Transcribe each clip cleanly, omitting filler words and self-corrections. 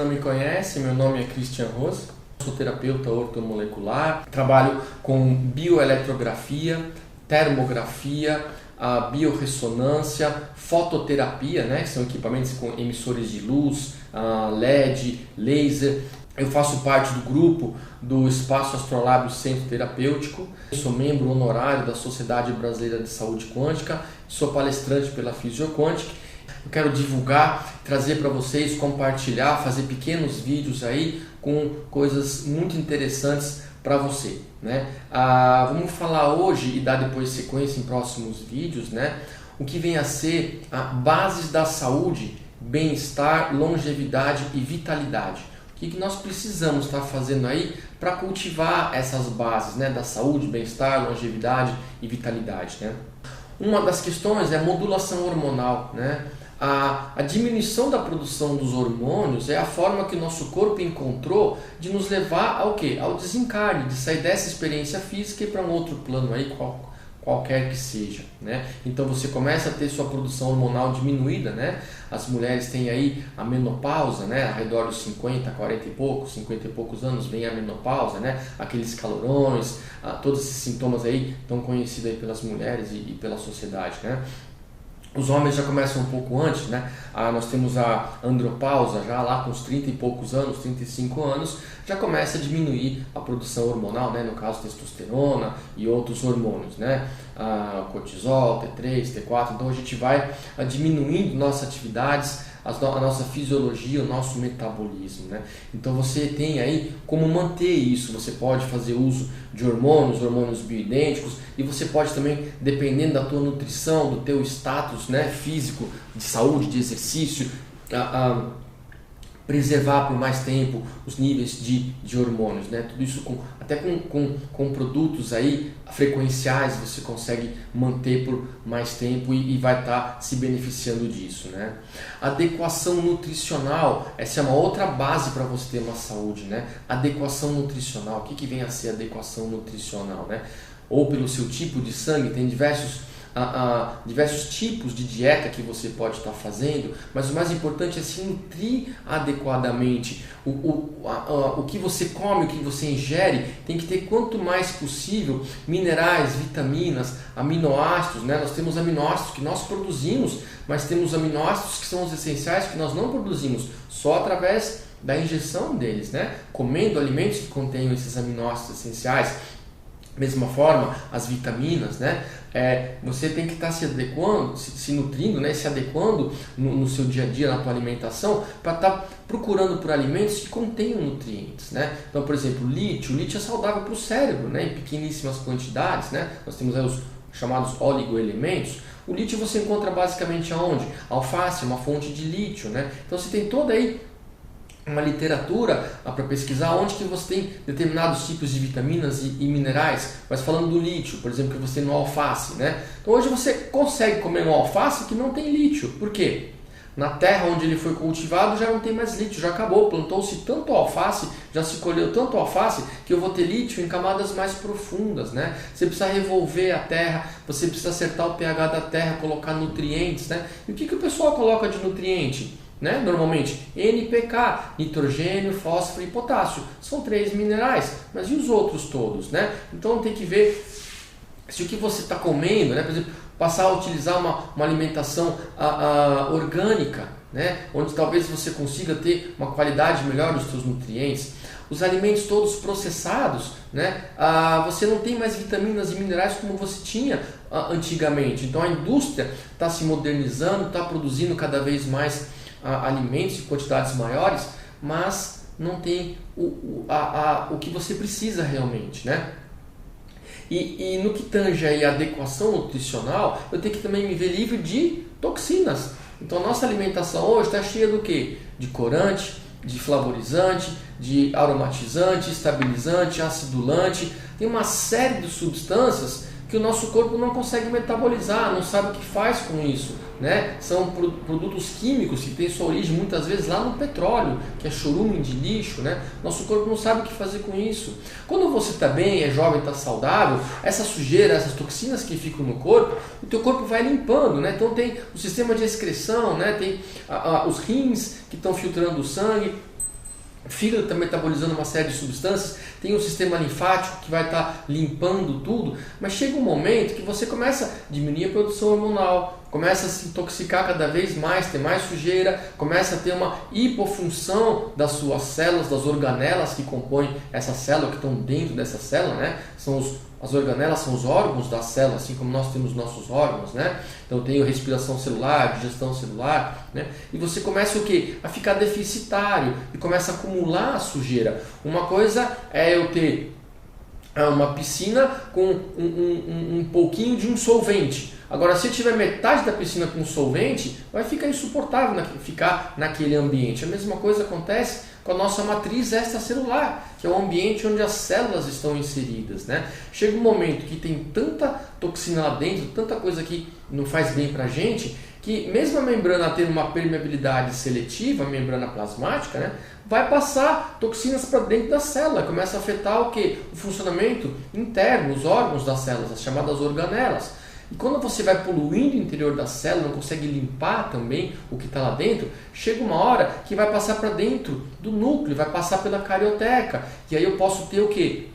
não me conhece, meu nome é Christian Rose, sou terapeuta ortomolecular, trabalho com bioeletrografia, termografia, a biorressonância, fototerapia, né, que são equipamentos com emissores de luz, LED, laser. Eu faço parte do grupo do Espaço Astrolábio Centro Terapêutico, sou membro honorário da Sociedade Brasileira de Saúde Quântica, sou palestrante pela Physioquantic. Eu quero divulgar, trazer para vocês, compartilhar, fazer pequenos vídeos aí com coisas muito interessantes para você, né? Vamos falar hoje e dar depois sequência em próximos vídeos, né? O que vem a ser a bases da saúde, bem-estar, longevidade e vitalidade. O que nós precisamos estar fazendo aí para cultivar essas bases, né? Da saúde, bem-estar, longevidade e vitalidade, né? Uma das questões é a modulação hormonal, né? A diminuição da produção dos hormônios é a forma que o nosso corpo encontrou de nos levar ao quê? Ao desencarne, de sair dessa experiência física e para um outro plano aí, qualquer que seja, né? Então você começa a ter sua produção hormonal diminuída, né? As mulheres têm aí a menopausa, né? Ao redor dos 50 e poucos anos vem a menopausa, né? Aqueles calorões, todos esses sintomas aí tão conhecidos aí pelas mulheres e pela sociedade, né? Os homens já começam um pouco antes, né? Nós temos a andropausa já lá com uns 30 e poucos anos, 35 anos, já começa a diminuir a produção hormonal, né? No caso testosterona e outros hormônios, né? Cortisol, T3, T4, então a gente vai diminuindo nossas atividades, a nossa fisiologia, o nosso metabolismo, né? Então você tem aí como manter isso, você pode fazer uso de hormônios bioidênticos, e você pode também, dependendo da tua nutrição, do teu status, né, físico, de saúde, de exercício, preservar por mais tempo os níveis de hormônios, né? Tudo isso até com produtos aí frequenciais você consegue manter por mais tempo e vai estar se beneficiando disso, né? Adequação nutricional, essa é uma outra base para você ter uma saúde, né? Adequação nutricional, o que vem a ser adequação nutricional, né? Ou pelo seu tipo de sangue, tem diversos tipos de dieta que você pode estar fazendo, mas o mais importante é se nutrir adequadamente. O que você come, o que você ingere, tem que ter quanto mais possível minerais, vitaminas, aminoácidos, né? Nós temos aminoácidos que nós produzimos, mas temos aminoácidos que são os essenciais que nós não produzimos, só através da ingestão deles, né? Comendo alimentos que contenham esses aminoácidos essenciais. Mesma forma, as vitaminas, né? Você tem que estar se adequando, se nutrindo, né? Se adequando no seu dia a dia, na tua alimentação, para estar procurando por alimentos que contenham nutrientes, né? Então, por exemplo, o lítio é saudável para o cérebro, né? Em pequeníssimas quantidades, né? Nós temos aí os chamados oligoelementos. O lítio você encontra basicamente aonde? A alface é uma fonte de lítio, né? Então você tem toda aí uma literatura para pesquisar onde que você tem determinados tipos de vitaminas e minerais, mas falando do lítio, por exemplo, que você tem no alface, né? Então hoje você consegue comer um alface que não tem lítio. Por quê? Na terra onde ele foi cultivado já não tem mais lítio, já acabou, plantou-se tanto alface, já se colheu tanto alface que eu vou ter lítio em camadas mais profundas, né? Você precisa revolver a terra, você precisa acertar o pH da terra, colocar nutrientes, né? E o que o pessoal coloca de nutriente? Né? Normalmente NPK, nitrogênio, fósforo e potássio, são 3 minerais, mas e os outros todos, né? Então tem que ver se o que você está comendo, né? Por exemplo, passar a utilizar uma alimentação orgânica, né? Onde talvez você consiga ter uma qualidade melhor dos seus nutrientes. Os alimentos todos processados, né? Você não tem mais vitaminas e minerais como você tinha antigamente, então a indústria está se modernizando, está produzindo cada vez mais alimentos em quantidades maiores, mas não tem o que você precisa realmente, né? E no que tange aí a adequação nutricional, eu tenho que também me ver livre de toxinas. Então a nossa alimentação hoje está cheia do quê? De corante, de flavorizante, de aromatizante, estabilizante, acidulante. Tem uma série de substâncias que o nosso corpo não consegue metabolizar, não sabe o que faz com isso, né? São produtos químicos que têm sua origem muitas vezes lá no petróleo, que é chorume de lixo, né? Nosso corpo não sabe o que fazer com isso. Quando você está bem, é jovem, está saudável, essa sujeira, essas toxinas que ficam no corpo, o teu corpo vai limpando, né? Então tem o sistema de excreção, né? Tem os rins que estão filtrando o sangue. O fígado está metabolizando uma série de substâncias, tem um sistema linfático que vai estar limpando tudo, mas chega um momento que você começa a diminuir a produção hormonal, começa a se intoxicar cada vez mais, ter mais sujeira, começa a ter uma hipofunção das suas células, das organelas que compõem essa célula, que estão dentro dessa célula, né? As organelas são os órgãos da célula, assim como nós temos nossos órgãos, né? Então eu tenho respiração celular, digestão celular, né? E você começa o quê? A ficar deficitário e começa a acumular a sujeira. Uma coisa é eu ter uma piscina com um pouquinho de um solvente. Agora, se eu tiver metade da piscina com solvente, vai ficar insuportável ficar naquele ambiente. A mesma coisa acontece com a nossa matriz extracelular, que é o ambiente onde as células estão inseridas, né? Chega um momento que tem tanta toxina lá dentro, tanta coisa que não faz bem para a gente, que mesmo a membrana tendo uma permeabilidade seletiva, a membrana plasmática, né, vai passar toxinas para dentro da célula, começa a afetar o quê? O funcionamento interno, os órgãos das células, as chamadas organelas. E quando você vai poluindo o interior da célula, não consegue limpar também o que está lá dentro, chega uma hora que vai passar para dentro do núcleo, vai passar pela carioteca. E aí eu posso ter o quê?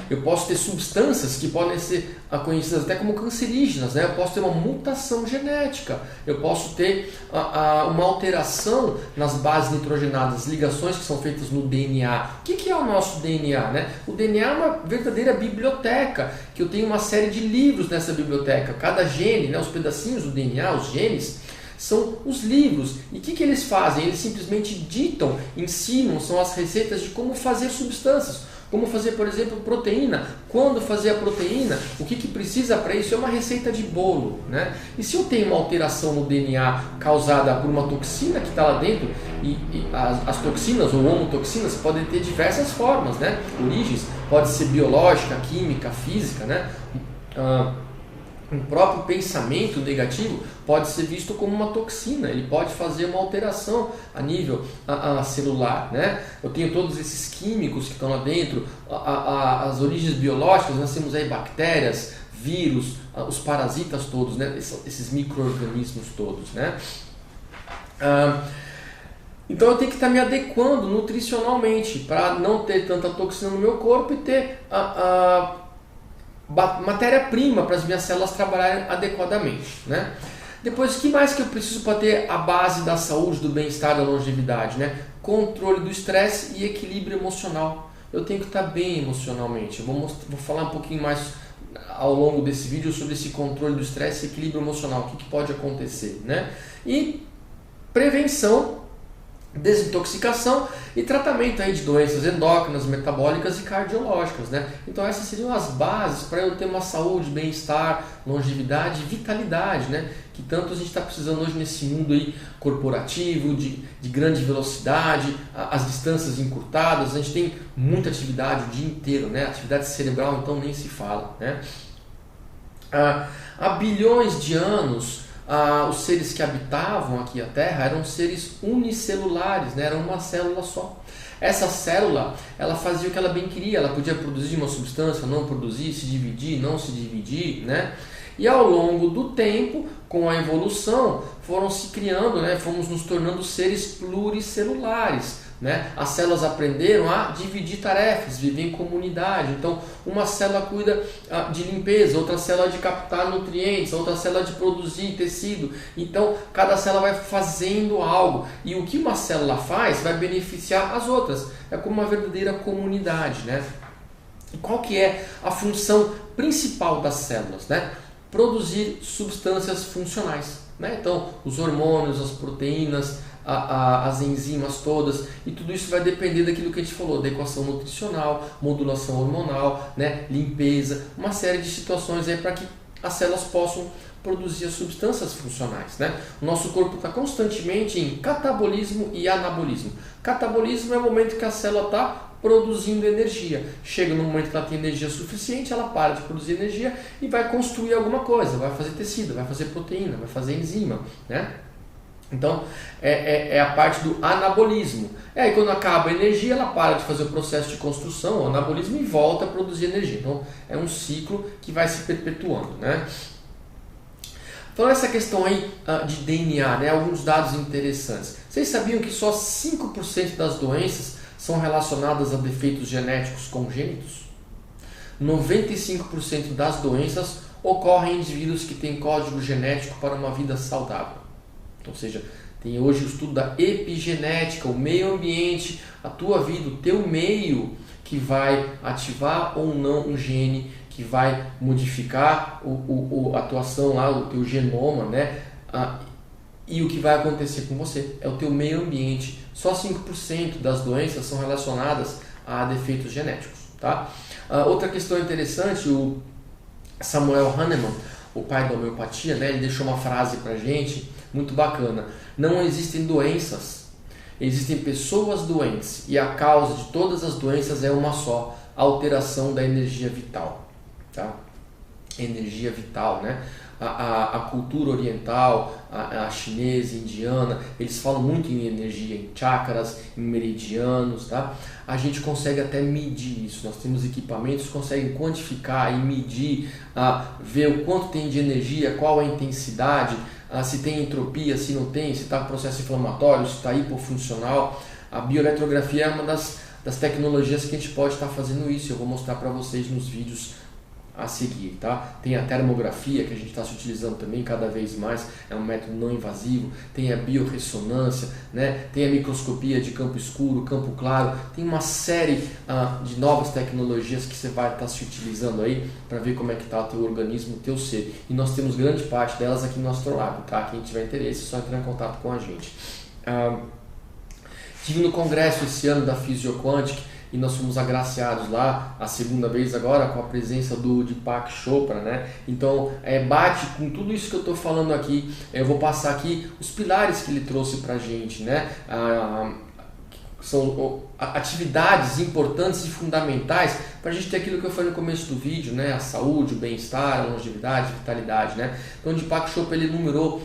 Eu posso ter substâncias que podem ser conhecidas até como cancerígenas, né? Eu posso ter uma mutação genética, eu posso ter uma alteração nas bases nitrogenadas, ligações que são feitas no DNA. O que é o nosso DNA, né? O DNA é uma verdadeira biblioteca, que eu tenho uma série de livros nessa biblioteca. Cada gene, né, os pedacinhos do DNA, os genes, são os livros. E o que eles fazem? Eles simplesmente ditam, ensinam, são as receitas de como fazer substâncias. Como fazer, por exemplo, proteína. Quando fazer a proteína, o que precisa para isso? É uma receita de bolo, né? E se eu tenho uma alteração no DNA causada por uma toxina que está lá dentro, e as toxinas ou homotoxinas podem ter diversas formas, né? Origens, pode ser biológica, química, física, né? Um próprio pensamento negativo pode ser visto como uma toxina, ele pode fazer uma alteração a nível celular, né? Eu tenho todos esses químicos que estão lá dentro, as origens biológicas, nós temos aí bactérias, vírus, os parasitas todos, né? Esses micro-organismos todos, né? Então eu tenho que estar me adequando nutricionalmente para não ter tanta toxina no meu corpo e ter matéria-prima para as minhas células trabalharem adequadamente, né? Depois, o que mais que eu preciso para ter a base da saúde, do bem-estar, da longevidade, né? Controle do estresse e equilíbrio emocional. Eu tenho que estar bem emocionalmente. Eu vou falar um pouquinho mais ao longo desse vídeo sobre esse controle do estresse e equilíbrio emocional, o que pode acontecer, né? E prevenção, desintoxicação e tratamento aí de doenças endócrinas, metabólicas e cardiológicas, né? Então essas seriam as bases para eu ter uma saúde, bem-estar, longevidade e vitalidade, né? Que tanto a gente está precisando hoje nesse mundo aí corporativo, de grande velocidade, as distâncias encurtadas, a gente tem muita atividade o dia inteiro, né? Atividade cerebral então nem se fala, né? Há bilhões de anos, os seres que habitavam aqui a Terra eram seres unicelulares, né? Era uma célula só. Essa célula, ela fazia o que ela bem queria, ela podia produzir uma substância, não produzir, se dividir, não se dividir, né? E ao longo do tempo, com a evolução, foram se criando, né? Fomos nos tornando seres pluricelulares, né? As células aprenderam a dividir tarefas, viver em comunidade. Então, uma célula cuida de limpeza, outra célula de captar nutrientes, outra célula de produzir tecido. Então, cada célula vai fazendo algo. E o que uma célula faz vai beneficiar as outras. É como uma verdadeira comunidade, né? E qual que é a função principal das células, né? Produzir substâncias funcionais, né? Então, os hormônios, as proteínas, as enzimas todas, e tudo isso vai depender daquilo que a gente falou, da equação nutricional, modulação hormonal, né? Limpeza, uma série de situações aí para que as células possam produzir as substâncias funcionais, né? O nosso corpo está constantemente em catabolismo e anabolismo. Catabolismo é o momento que a célula está produzindo energia. Chega no momento que ela tem energia suficiente, ela para de produzir energia e vai construir alguma coisa, vai fazer tecido, vai fazer proteína, vai fazer enzima, né? Então, é a parte do anabolismo. Aí quando acaba a energia, ela para de fazer o processo de construção, o anabolismo, e volta a produzir energia. Então, é um ciclo que vai se perpetuando, né? Falando essa questão aí de DNA, né, alguns dados interessantes. Vocês sabiam que só 5% das doenças são relacionadas a defeitos genéticos congênitos? 95% das doenças ocorrem em indivíduos que têm código genético para uma vida saudável. Então, ou seja, tem hoje o estudo da epigenética, o meio ambiente, a tua vida, o teu meio que vai ativar ou não um gene que vai modificar a atuação lá, o teu genoma, né? E o que vai acontecer com você é o teu meio ambiente. Só 5% das doenças são relacionadas a defeitos genéticos, tá? Outra questão interessante, o Samuel Hahnemann, o pai da homeopatia, né? Ele deixou uma frase pra gente muito bacana. Não existem doenças, existem pessoas doentes, e a causa de todas as doenças é uma só: a alteração da energia vital. Tá? Energia vital, né? A cultura oriental, a chinesa, indiana, eles falam muito em energia, em chakras, em meridianos, tá? A gente consegue até medir isso. Nós temos equipamentos que conseguem quantificar e medir, ver o quanto tem de energia, qual a intensidade, se tem entropia, se não tem, se está com processo inflamatório, se está hipofuncional. A bioeletrografia é uma das tecnologias que a gente pode estar fazendo isso. Eu vou mostrar para vocês nos vídeos a seguir, tá? Tem a termografia, que a gente está se utilizando também cada vez mais, é um método não invasivo. Tem a biorressonância, né? Tem a microscopia de campo escuro, campo claro. Tem uma série de novas tecnologias que você vai estar se utilizando aí para ver como é que está o teu organismo, o teu ser. E nós temos grande parte delas aqui no Astrolab, tá? Quem tiver interesse é só entrar em contato com a gente. Estive no congresso esse ano da Physioquantic e nós fomos agraciados lá, a segunda vez agora, com a presença do Deepak Chopra, né? Então, bate com tudo isso que eu estou falando aqui. Eu vou passar aqui os pilares que ele trouxe para a gente, né? São atividades importantes e fundamentais para a gente ter aquilo que eu falei no começo do vídeo, né? A saúde, o bem-estar, a longevidade, a vitalidade, né? Então, o Deepak Chopra, ele enumerou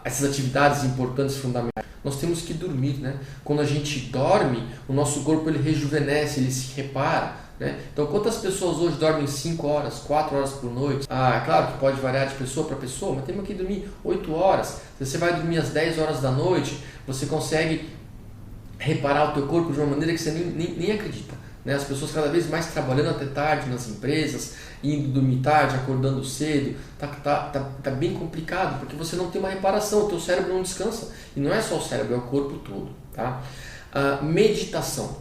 essas atividades importantes e fundamentais. Nós temos que dormir, né? Quando a gente dorme, o nosso corpo ele rejuvenesce, ele se repara, né? Então, quantas pessoas hoje dormem 5 horas, 4 horas por noite? É claro que pode variar de pessoa para pessoa, mas temos que dormir 8 horas. Se você vai dormir às 10 horas da noite, você consegue reparar o teu corpo de uma maneira que você nem acredita, né? As pessoas cada vez mais trabalhando até tarde nas empresas, indo dormir tarde, acordando cedo, tá bem complicado, porque você não tem uma reparação, o teu cérebro não descansa. E não é só o cérebro, é o corpo todo, tá? Meditação.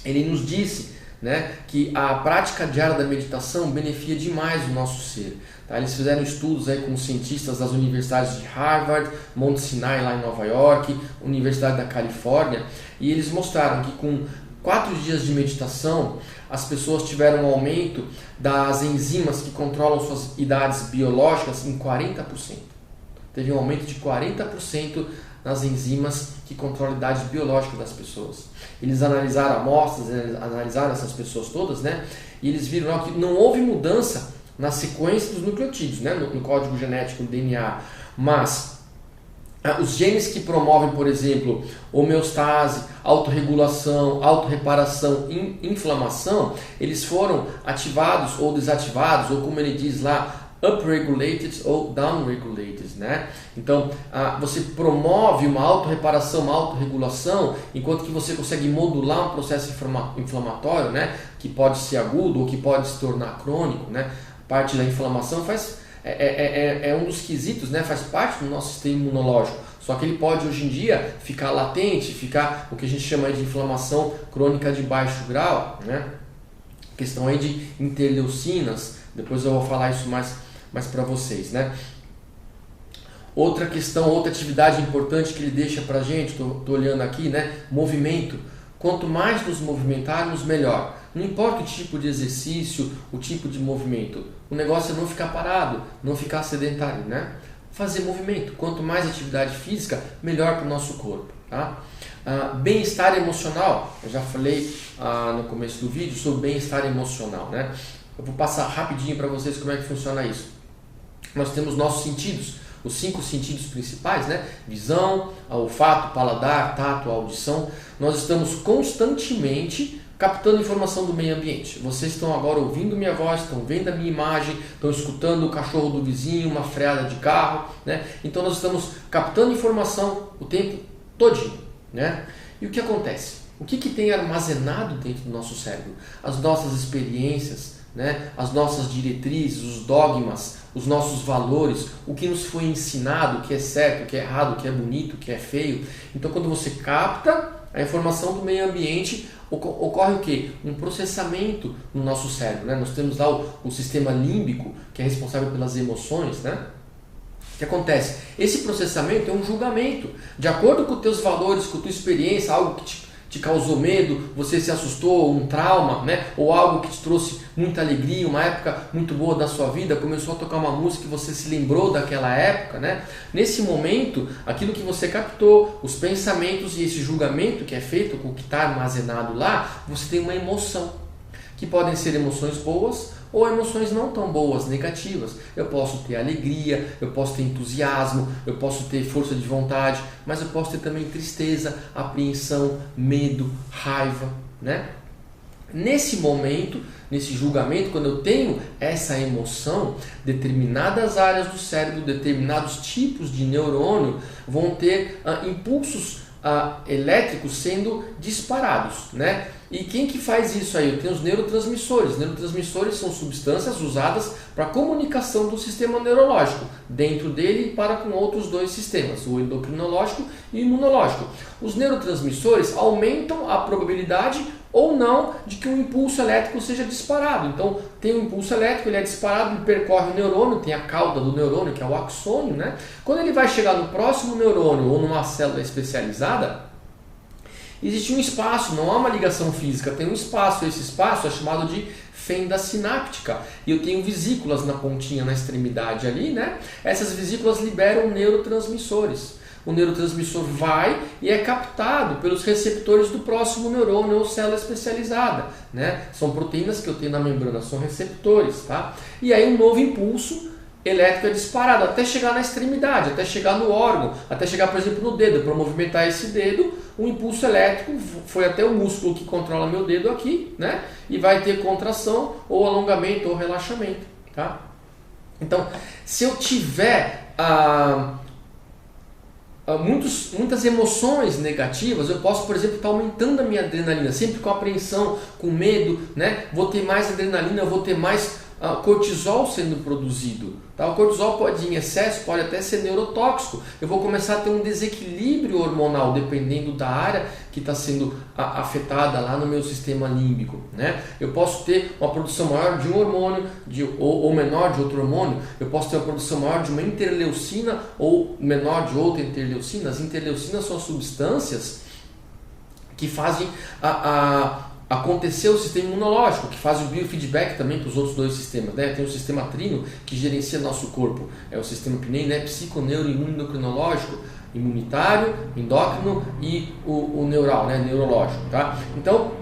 Ele nos disse, né, que a prática diária da meditação beneficia demais o nosso ser. Tá? Eles fizeram estudos aí com cientistas das universidades de Harvard, Mount Sinai lá em Nova York, Universidade da Califórnia, e eles mostraram que com 4 dias de meditação, as pessoas tiveram um aumento das enzimas que controlam suas idades biológicas em 40%. Teve um aumento de 40% nas enzimas que controlam a idade biológica das pessoas. Eles analisaram amostras, analisaram essas pessoas todas, né? E eles viram que não houve mudança na sequência dos nucleotídeos, né? No código genético, no DNA, mas os genes que promovem, por exemplo, homeostase, autorregulação, autorreparação, inflamação, eles foram ativados ou desativados, ou como ele diz lá, upregulated ou downregulated, né? Então, você promove uma autorreparação, uma autorregulação, enquanto que você consegue modular um processo inflamatório, né? Que pode ser agudo ou que pode se tornar crônico, né? Parte da inflamação é um dos quesitos, né? Faz parte do nosso sistema imunológico. Só que ele pode hoje em dia ficar latente, ficar o que a gente chama de inflamação crônica de baixo grau, né? Questão aí de interleucinas, depois eu vou falar isso mais para vocês, né? Outra questão, outra atividade importante que ele deixa pra gente, tô olhando aqui, né? Movimento. Quanto mais nos movimentarmos, melhor. Não importa o tipo de exercício, o tipo de movimento. O negócio é não ficar parado, não ficar sedentário, né? Fazer movimento. Quanto mais atividade física, melhor para o nosso corpo, tá? Bem-estar emocional. Eu já falei no começo do vídeo sobre bem-estar emocional, né? Eu vou passar rapidinho para vocês como é que funciona isso. Nós temos nossos sentidos, os 5 sentidos principais, né? Visão, olfato, paladar, tato, audição. Nós estamos constantemente captando informação do meio ambiente. Vocês estão agora ouvindo minha voz, estão vendo a minha imagem, estão escutando o cachorro do vizinho, uma freada de carro, né? Então nós estamos captando informação o tempo todinho, né? E o que acontece? O que tem armazenado dentro do nosso cérebro? As nossas experiências, né? As nossas diretrizes, os dogmas, os nossos valores, o que nos foi ensinado, o que é certo, o que é errado, o que é bonito, o que é feio. Então quando você capta a informação do meio ambiente, ocorre o quê? Um processamento no nosso cérebro, né? Nós temos lá o sistema límbico, que é responsável pelas emoções, né? O que acontece? Esse processamento é um julgamento. De acordo com os teus valores, com a tua experiência, algo que te causou medo, você se assustou, um trauma, né? Ou algo que te trouxe muita alegria, uma época muito boa da sua vida, começou a tocar uma música e você se lembrou daquela época, né? Nesse momento, aquilo que você captou, os pensamentos e esse julgamento que é feito com o que está armazenado lá, você tem uma emoção, que podem ser emoções boas ou emoções não tão boas, negativas. Eu posso ter alegria, eu posso ter entusiasmo, eu posso ter força de vontade, mas eu posso ter também tristeza, apreensão, medo, raiva, né? Nesse momento, nesse julgamento, quando eu tenho essa emoção, determinadas áreas do cérebro, determinados tipos de neurônio vão ter impulsos elétricos sendo disparados, né? E quem que faz isso aí? Eu tenho os neurotransmissores. Neurotransmissores são substâncias usadas para comunicação do sistema neurológico, dentro dele e para com outros dois sistemas, o endocrinológico e o imunológico. Os neurotransmissores aumentam a probabilidade ou não de que um impulso elétrico seja disparado. Então tem um impulso elétrico, ele é disparado, ele percorre o neurônio, tem a cauda do neurônio, que é o axônio, né? Quando ele vai chegar no próximo neurônio ou numa célula especializada, existe um espaço, não há uma ligação física, tem um espaço, esse espaço é chamado de fenda sináptica, e eu tenho vesículas na pontinha, na extremidade ali, né? Essas vesículas liberam neurotransmissores. O neurotransmissor vai e é captado pelos receptores do próximo neurônio ou célula especializada, né? São proteínas que eu tenho na membrana, são receptores, tá? E aí um novo impulso elétrico é disparado até chegar na extremidade, até chegar no órgão, até chegar, por exemplo, no dedo. Para movimentar esse dedo, um impulso elétrico foi até o músculo que controla meu dedo aqui, né? E vai ter contração ou alongamento ou relaxamento, tá? Então, se eu tiver muitas emoções negativas, eu posso, por exemplo, estar aumentando a minha adrenalina, sempre com apreensão, com medo, né? Vou ter mais adrenalina, eu vou ter mais cortisol sendo produzido. Tá? O cortisol pode ir em excesso, pode até ser neurotóxico. Eu vou começar a ter um desequilíbrio hormonal dependendo da área que está sendo afetada lá no meu sistema límbico. Né? Eu posso ter uma produção maior de um hormônio ou menor de outro hormônio. Eu posso ter uma produção maior de uma interleucina ou menor de outra interleucina. As interleucinas são substâncias que fazem acontecer o sistema imunológico, que faz o biofeedback também para os outros dois sistemas, né? Tem o sistema trino que gerencia nosso corpo, é o sistema que nem, né? Psico, neuro e imunocrinológico, imunitário, endócrino e o neural, né? Neurológico, tá? Então,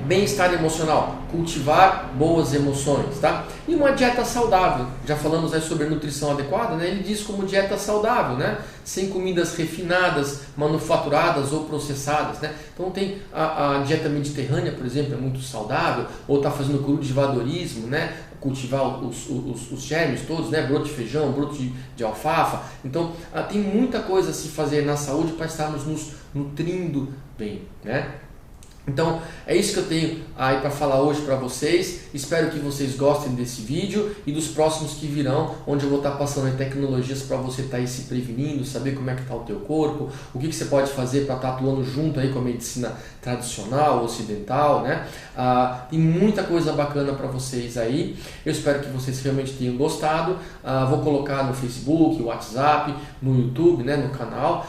bem-estar emocional, cultivar boas emoções, tá? E uma dieta saudável, já falamos aí sobre nutrição adequada, né? Ele diz como dieta saudável, né? Sem comidas refinadas, manufaturadas ou processadas, né? Então tem a dieta mediterrânea, por exemplo, é muito saudável, ou está fazendo cultivadorismo, né? Cultivar os germes todos, né? Broto de feijão, broto de alfafa. Então tem muita coisa a se fazer na saúde para estarmos nos nutrindo bem, né? Então é isso que eu tenho aí para falar hoje para vocês. Espero que vocês gostem desse vídeo e dos próximos que virão, onde eu vou estar passando aí tecnologias para você estar aí se prevenindo, saber como é que está o teu corpo, o que você pode fazer para estar atuando junto aí com a medicina tradicional, ocidental, né? Tem muita coisa bacana para vocês aí. Eu espero que vocês realmente tenham gostado. Vou colocar no Facebook, WhatsApp, no YouTube, né, no canal.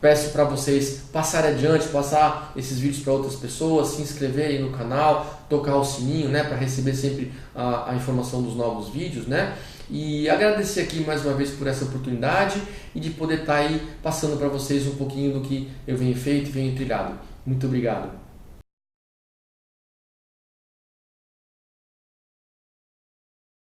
Peço para vocês passarem adiante, passar esses vídeos para outras pessoas, se inscreverem no canal, tocar o sininho, né, para receber sempre a informação dos novos vídeos, né? E agradecer aqui mais uma vez por essa oportunidade e de poder estar aí passando para vocês um pouquinho do que eu venho feito e venho trilhado. Muito obrigado.